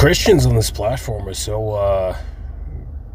Christians on this platform are so,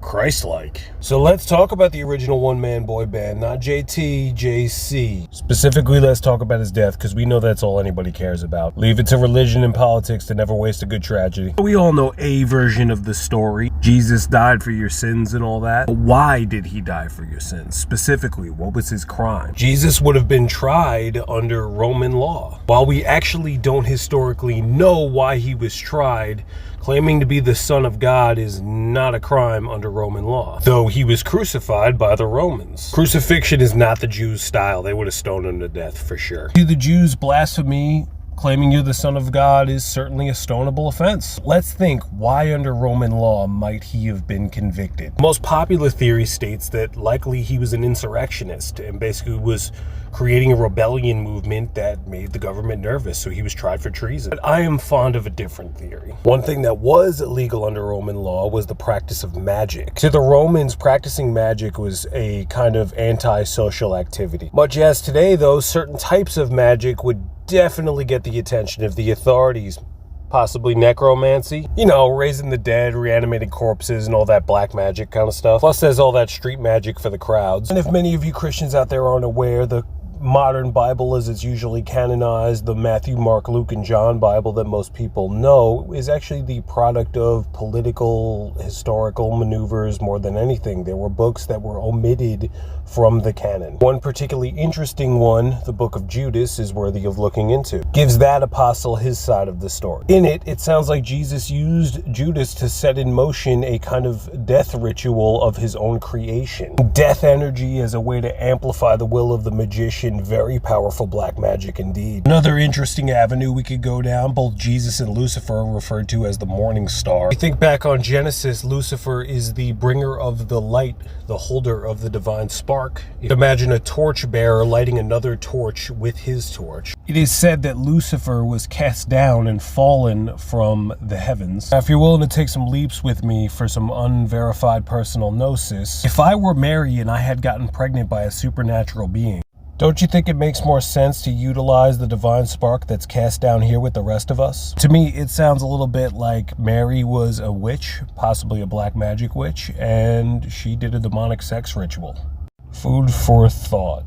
Christ-like. So let's talk about the original one-man boy band, not JT, JC. Specifically, let's talk about his death, because we know that's all anybody cares about. Leave it to religion and politics to never waste a good tragedy. We all know a version of the story. Jesus died for your sins and all that. But why did he die for your sins? Specifically, what was his crime? Jesus would have been tried under Roman law. While we actually don't historically know why he was tried, claiming to be the Son of God is not a crime under Roman law, though he was crucified by the Romans. Crucifixion is not the Jews' style. They would have stoned him to death for sure. To the Jews, blasphemy, claiming you're the Son of God, is certainly a stonable offense. Let's think, why under Roman law might he have been convicted? The most popular theory states that likely he was an insurrectionist and basically was creating a rebellion movement that made the government nervous, so he was tried for treason. But I am fond of a different theory. One thing that was illegal under Roman law was the practice of magic. To the Romans, practicing magic was a kind of anti-social activity. Much as today, though, certain types of magic would definitely get the attention of the authorities. Possibly necromancy, you know, raising the dead, reanimating corpses, and all that black magic kind of stuff. Plus, there's all that street magic for the crowds. And if many of you Christians out there aren't aware, the modern Bible, as it's usually canonized, the Matthew, Mark, Luke, and John Bible that most people know, is actually the product of political, historical maneuvers more than anything. There were books that were omitted from the canon. One particularly interesting one, the book of Judas, is worthy of looking into. Gives that apostle his side of the story. In it, it sounds like Jesus used Judas to set in motion a kind of death ritual of his own creation. Death energy as a way to amplify the will of the magician. Very powerful black magic indeed. Another interesting avenue we could go down, both Jesus and Lucifer are referred to as the morning star. You think back on Genesis, Lucifer is the bringer of the light, the holder of the divine spark. Imagine a torch bearer lighting another torch with his torch. It is said that Lucifer was cast down and fallen from the heavens. Now, if you're willing to take some leaps with me for some unverified personal gnosis, if I were Mary and I had gotten pregnant by a supernatural being, don't you think it makes more sense to utilize the divine spark that's cast down here with the rest of us? To me, it sounds a little bit like Mary was a witch, possibly a black magic witch, and she did a demonic sex ritual. Food for thought.